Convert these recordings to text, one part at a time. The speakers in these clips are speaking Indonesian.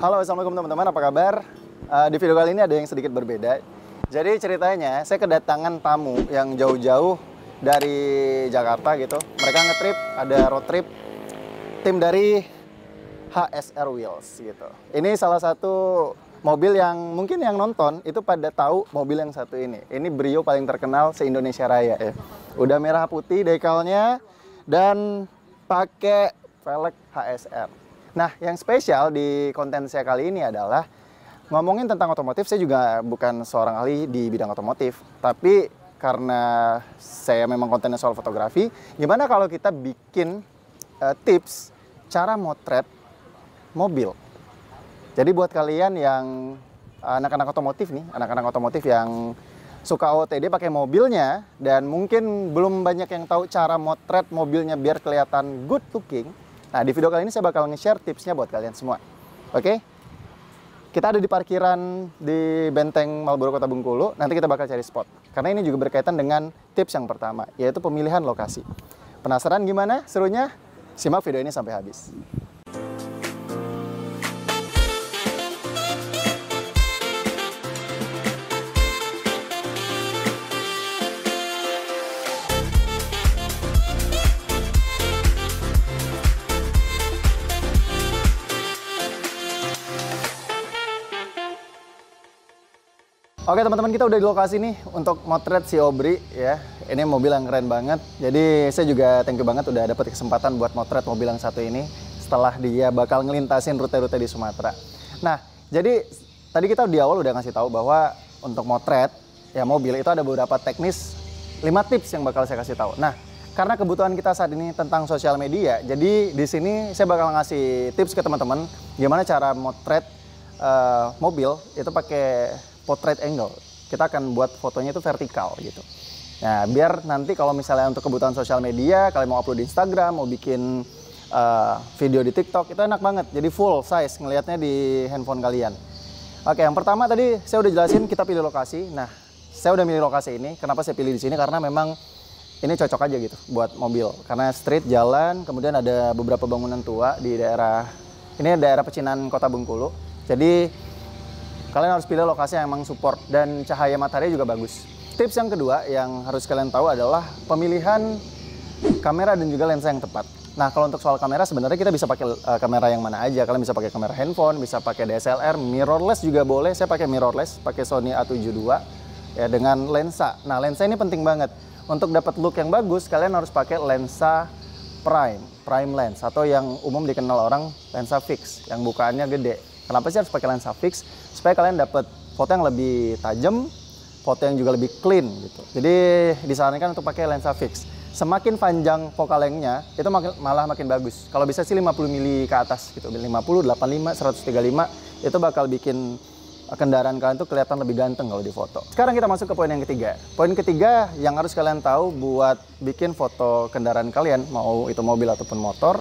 Halo, assalamualaikum teman-teman, apa kabar? Di video kali ini ada yang sedikit berbeda. Jadi ceritanya saya kedatangan tamu yang jauh-jauh dari Jakarta gitu. Mereka ngetrip, ada road trip tim dari HSR Wheels gitu. Ini salah satu mobil yang mungkin yang nonton itu pada tahu mobil yang satu ini. Ini Brio paling terkenal se-Indonesia Raya ya. Udah merah putih dekalnya dan pakai velg HSR. Nah, yang spesial di konten saya kali ini adalah ngomongin tentang otomotif. Saya juga bukan seorang ahli di bidang otomotif, tapi karena saya memang kontennya soal fotografi, gimana kalau kita bikin tips cara motret mobil. Jadi buat kalian yang anak-anak otomotif nih, anak-anak otomotif yang suka OOTD pakai mobilnya dan mungkin belum banyak yang tahu cara motret mobilnya biar kelihatan good looking. Nah, di video kali ini saya bakal nge-share tipsnya buat kalian semua. Oke? Kita ada di parkiran di Benteng Malboro Kota Bengkulu. Nanti kita bakal cari spot. Karena ini juga berkaitan dengan tips yang pertama, yaitu pemilihan lokasi. Penasaran gimana serunya? Simak video ini sampai habis. Oke teman-teman, kita udah di lokasi nih untuk motret si Obri ya. Ini mobil yang keren banget. Jadi saya juga thank you banget udah dapet kesempatan buat motret mobil yang satu ini setelah dia bakal ngelintasin rute-rute di Sumatera. Nah, jadi tadi kita di awal udah ngasih tahu bahwa untuk motret ya mobil itu ada beberapa teknis, 5 tips yang bakal saya kasih tahu. Nah, karena kebutuhan kita saat ini tentang sosial media, jadi di sini saya bakal ngasih tips ke teman-teman gimana cara motret mobil itu pakai portrait angle. Kita akan buat fotonya itu vertikal gitu. Nah, biar nanti kalau misalnya untuk kebutuhan sosial media, kalian mau upload di Instagram, mau bikin video di TikTok, itu enak banget. Jadi full size ngelihatnya di handphone kalian. Oke, yang pertama tadi saya udah jelasin kita pilih lokasi. Nah, saya udah milih lokasi ini. Kenapa saya pilih di sini? Karena memang ini cocok aja gitu buat mobil. Karena street, jalan, kemudian ada beberapa bangunan tua di daerah, ini daerah pecinan Kota Bengkulu. Jadi kalian harus pilih lokasi yang emang support dan cahaya matahari juga bagus. Tips yang kedua yang harus kalian tahu adalah pemilihan kamera dan juga lensa yang tepat. Nah, kalau untuk soal kamera sebenarnya kita bisa pakai kamera yang mana aja. Kalian bisa pakai kamera handphone, bisa pakai DSLR, mirrorless juga boleh. Saya pakai mirrorless, pakai Sony A72 ya dengan lensa. Nah, lensa ini penting banget. Untuk dapat look yang bagus, kalian harus pakai lensa prime lens atau yang umum dikenal orang lensa fix yang bukaannya gede. Kenapa sih harus pakai lensa fix? Supaya kalian dapat foto yang lebih tajam, foto yang juga lebih clean gitu. Jadi disarankan untuk pakai lensa fix. Semakin panjang focal length-nya, itu malah makin bagus. Kalau bisa sih 50 mili ke atas gitu. 50, 85, 135, itu bakal bikin kendaraan kalian tuh kelihatan lebih ganteng kalau di foto. Sekarang kita masuk ke poin yang ketiga. Poin ketiga yang harus kalian tahu buat bikin foto kendaraan kalian, mau itu mobil ataupun motor,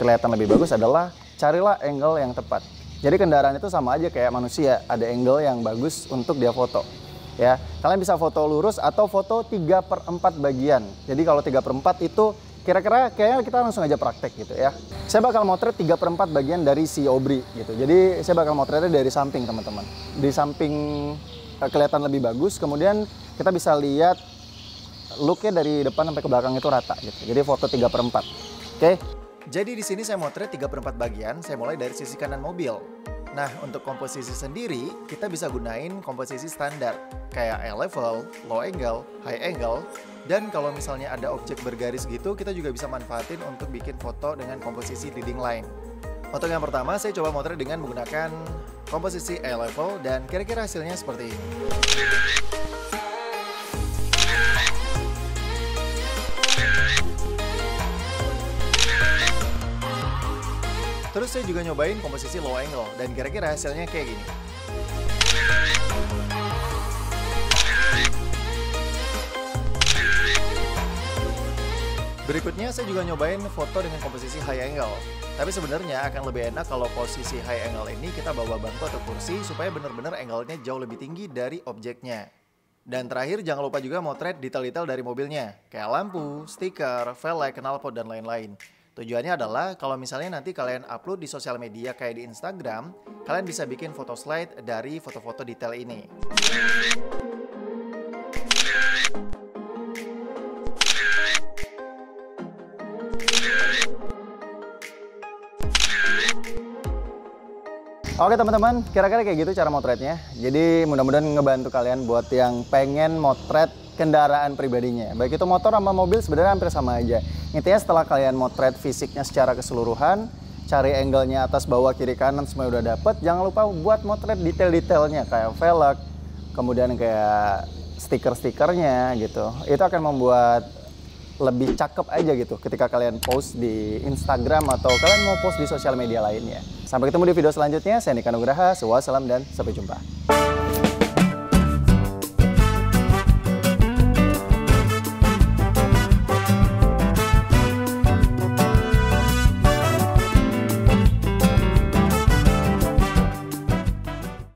kelihatan lebih bagus adalah carilah angle yang tepat. Jadi kendaraan itu sama aja kayak manusia, ada angle yang bagus untuk dia foto. Ya, kalian bisa foto lurus atau foto 3/4 bagian. Jadi kalau 3/4 itu kira-kira kayaknya kita langsung aja praktek gitu ya. Saya bakal motret 3/4 bagian dari si Obri gitu. Jadi saya bakal motretnya dari samping teman-teman. Di samping kelihatan lebih bagus, kemudian kita bisa lihat looknya dari depan sampai ke belakang itu rata gitu. Jadi foto 3/4. Oke? Jadi di sini saya motret 3/4 bagian, saya mulai dari sisi kanan mobil. Nah, untuk komposisi sendiri, kita bisa gunain komposisi standar, kayak eye level, low angle, high angle, dan kalau misalnya ada objek bergaris gitu, kita juga bisa manfaatin untuk bikin foto dengan komposisi leading line. Untuk yang pertama, saya coba motret dengan menggunakan komposisi eye level, dan kira-kira hasilnya seperti ini. Terus saya juga nyobain komposisi low angle dan kira-kira hasilnya kayak gini. Berikutnya saya juga nyobain foto dengan komposisi high angle. Tapi sebenarnya akan lebih enak kalau posisi high angle ini kita bawa bangku atau kursi supaya benar-benar angle-nya jauh lebih tinggi dari objeknya. Dan terakhir jangan lupa juga motret detail-detail dari mobilnya, kayak lampu, stiker, velg, knalpot, dan lain-lain. Tujuannya adalah kalau misalnya nanti kalian upload di sosial media kayak di Instagram, kalian bisa bikin foto slide dari foto-foto detail ini. Oke teman-teman, kira-kira kayak gitu cara motretnya. Jadi mudah-mudahan ngebantu kalian buat yang pengen motret kendaraan pribadinya. Baik itu motor sama mobil sebenarnya hampir sama aja. Intinya setelah kalian motret fisiknya secara keseluruhan, cari angle-nya atas, bawah, kiri, kanan semua udah dapet. Jangan lupa buat motret detail-detailnya kayak velg, kemudian kayak stiker-stikernya gitu. Itu akan membuat lebih cakep aja gitu ketika kalian post di Instagram atau kalian mau post di sosial media lainnya. Sampai ketemu di video selanjutnya. Saya Nika Nugraha, wassalam dan sampai jumpa.